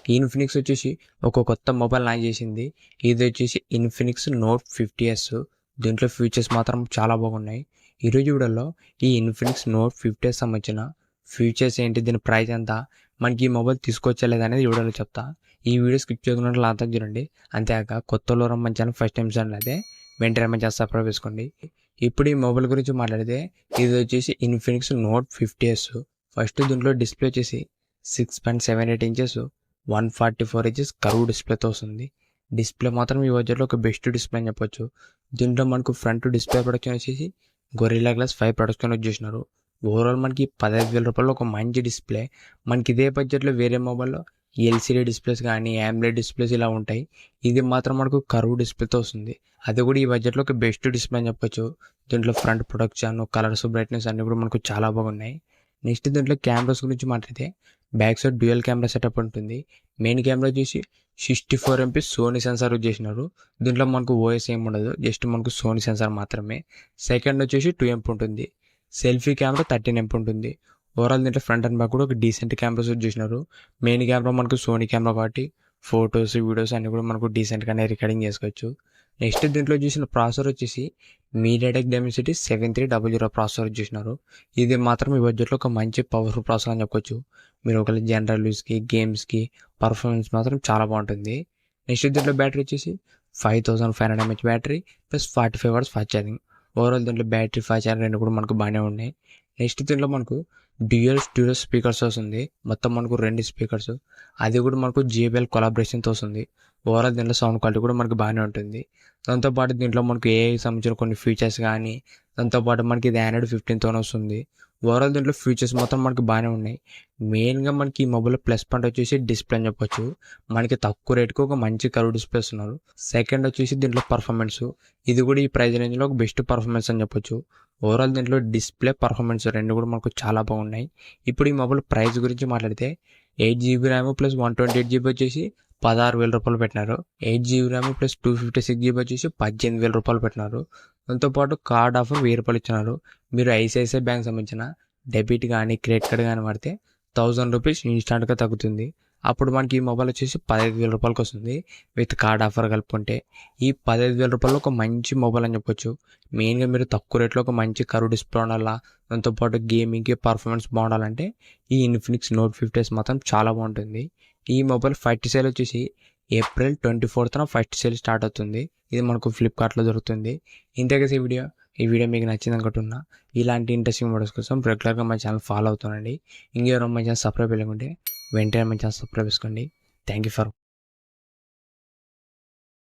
ఈ ఇన్ఫినిక్స్ వచ్చేసి ఒక కొత్త మొబైల్ లాంచ్ చేసింది. ఇది వచ్చేసి ఇన్ఫినిక్స్ నోట్ 50s. దీంట్లో ఫీచర్స్ మాత్రం చాలా బాగున్నాయి. ఈరోజు వీడియోలో ఈ ఇన్ఫినిక్స్ నోట్ 50s సంబంధించిన ఫీచర్స్ ఏంటి, దీని ప్రైస్ ఎంత, మనకి ఈ మొబైల్ తీసుకొచ్చలేదు అనేది ఈ వీడియోలో చెప్తా. ఈ వీడియో స్కిప్ చేయకుండా లాంతా చూడండి. అంతేకాక కొత్తలో మన ఛానల్ ఫస్ట్ టైం అయితే వెంటనే మన ఛానల్ సబ్స్క్రైబ్ చేసుకోండి. ఇప్పుడు ఈ మొబైల్ గురించి మాట్లాడితే ఇది వచ్చేసి ఇన్ఫినిక్స్ నోట్ 50s. ఫస్ట్ దీంట్లో డిస్ప్లే వచ్చేసి 6.78 ఇంచెస్ 144 ఇంచెస్ కర్వ్ డిస్ప్లేతో వస్తుంది. డిస్ప్లే మాత్రం ఈ బడ్జెట్లో ఒక బెస్ట్ డిస్ప్లే అని చెప్పొచ్చు. దీంట్లో మనకు ఫ్రంట్ డిస్ప్లే ప్రొడక్షన్ వచ్చేసి గొరిల్లా గ్లాస్ 5 ప్రొడక్షన్ యూజ్ చేసినారు. ఓవరాల్ మనకి 15,000 రూపాయలు ఒక మంచి డిస్ప్లే. మనకి ఇదే బడ్జెట్లో వేరే మొబైల్లో ఎల్సీడీ డిస్ప్లేస్ కానీ AMOLED డిస్ప్లేస్ ఇలా ఉంటాయి. ఇది మాత్రం మనకు కర్వ్ డిస్ప్లేతో వస్తుంది. అది కూడా ఈ బడ్జెట్లో ఒక బెస్ట్ డిస్ప్లే అని చెప్పొచ్చు. దీంట్లో ఫ్రంట్ ప్రొడక్షన్, కలర్స్, బ్రైట్నెస్ అన్నీ కూడా మనకు చాలా బాగున్నాయి. నెక్స్ట్ దీంట్లో కెమెరాస్ గురించి మాట్లాడితే back side dual camera setup ఉంటుంది. మెయిన్ కెమెరా వచ్చేసి 64 MP సోనీ సెన్సార్ యూజ్ చేసినారు. దీంట్లో మనకు ఓఎస్ ఏమి ఉండదు, జస్ట్ మనకు సోనీ సెన్సార్ మాత్రమే. సెకండ్ వచ్చేసి 2 MP ఉంటుంది. సెల్ఫీ కెమెరా 13 MP ఉంటుంది. ఓవరాల్ దీంట్లో ఫ్రంట్ అండ్ బ్యాక్ కూడా ఒక డీసెంట్ కెమెరాస్ యూజ్ చేసినారు. మెయిన్ కెమెరా మనకు సోనీ కెమెరా కాబట్టి ఫొటోస్, వీడియోస్ అన్నీ కూడా మనకు డీసెంట్గానే రికార్డింగ్ చేసుకోవచ్చు. నెక్స్ట్ దీంట్లో చూసిన ప్రాసెసర్ వచ్చేసి మీడియాటెక్ డైమెన్సిటీ 7300 ప్రాసెసర్ చేసినారు. ఇది మాత్రం ఈ బడ్జెట్లో ఒక మంచి పవర్ఫుల్ ప్రాసెసర్ అని చెప్పొచ్చు. మీరు ఒకవేళ జనరల్ యూస్కి, గేమ్స్కి పర్ఫార్మెన్స్ మాత్రం చాలా బాగుంటుంది. నెక్స్ట్ దీంట్లో బ్యాటరీ వచ్చేసి 5500 mAh battery plus 45 watts fast charging. Overall దీంట్లో బ్యాటరీ, ఫాస్ట్ ఛార్జింగ్ రెండు కూడా మనకు బాగానే ఉన్నాయి. నెక్స్ట్ దీంట్లో మనకు డ్యూయల్ స్టీరియో స్పీకర్స్ వస్తుంది. మొత్తం మనకు 2 స్పీకర్స్, అది కూడా మనకు JBL కొలాబరేషన్తో వస్తుంది. ఓవరాల్ దీంట్లో సౌండ్ క్వాలిటీ కూడా మనకు బాగానే ఉంటుంది. దాంతోపాటు దీంట్లో మనకు AI సంబంధించిన కొన్ని ఫీచర్స్ కానీ, దాంతోపాటు మనకి ఇది Android 15తో వస్తుంది. ఓవరాల్ దీంట్లో ఫీచర్స్ మాత్రం మనకి బాగానే ఉన్నాయి. మెయిన్గా మనకి ఈ మొబైల్ ప్లస్ పాయింట్ వచ్చేసి డిస్ప్లే అని చెప్పొచ్చు. మనకి తక్కువ రేటుకి ఒక మంచి కర్వ్ డిస్ప్లే ఇస్తున్నారు. సెకండ్ వచ్చేసి దీంట్లో పర్ఫార్మెన్స్, ఇది కూడా ఈ ప్రైస్ రేంజ్లో ఒక బెస్ట్ పర్ఫార్మెన్స్ అని చెప్పొచ్చు. ఓవరాల్ దీంట్లో డిస్ప్లే, పర్ఫార్మెన్స్ రెండు కూడా మనకు చాలా బాగున్నాయి. ఇప్పుడు ఈ మొబైల్ ప్రైస్ గురించి మాట్లాడితే 8GB ర్యామ్ ప్లస్ 128GB వచ్చేసి 16,000 రూపాయలు పెట్టినారు. 8GB ర్యామ్ ప్లస్ 256GB వచ్చేసి 18,000 రూపాయలు పెట్టినారు. దాంతోపాటు కార్డ్ ఆఫర్ 1000 రూపాయలు ఇచ్చినారు. మీరు ICICI బ్యాంక్ సంబంధించిన డెబిట్ కానీ క్రెడిట్ కార్డ్ కానీ వాడితే 1000 రూపీస్ ఇన్స్టాంట్గా తగ్గుతుంది. అప్పుడు మనకి ఈ మొబైల్ వచ్చేసి 15,000 రూపాయలకి వస్తుంది విత్ కార్డ్ ఆఫర్ కలుపుకుంటే. ఈ 15,000 రూపాయలు ఒక మంచి మొబైల్ అని చెప్పొచ్చు. మెయిన్గా మీరు తక్కువ రేట్లో ఒక మంచి కర్వ్ డిస్ప్లే ఉండాలా, దాంతోపాటు గేమింగ్కి పర్ఫార్మెన్స్ బాగుండాలంటే ఈ ఇన్ఫినిక్స్ నోట్ 50s మాత్రం చాలా బాగుంటుంది. ఈ మొబైల్ ఫస్ట్ సేల్ వచ్చేసి April 24th first sale start అవుతుంది. ఇది మనకు ఫ్లిప్కార్ట్లో దొరుకుతుంది. ఇంతేగా ఈ వీడియో మీకు నచ్చింది అనుకుంటున్నా. ఇలాంటి ఇంట్రెస్టింగ్ వీడియోస్ కోసం రెగ్యులర్గా మా ఛానల్ ఫాలో అవుతానండి. ఇంకెవరో మా ఛానల్ సబ్స్క్రైబ్ చేయకుంటే వెంటనే మా ఛానల్ సబ్స్క్రైబ్ చేసుకోండి. Thank you for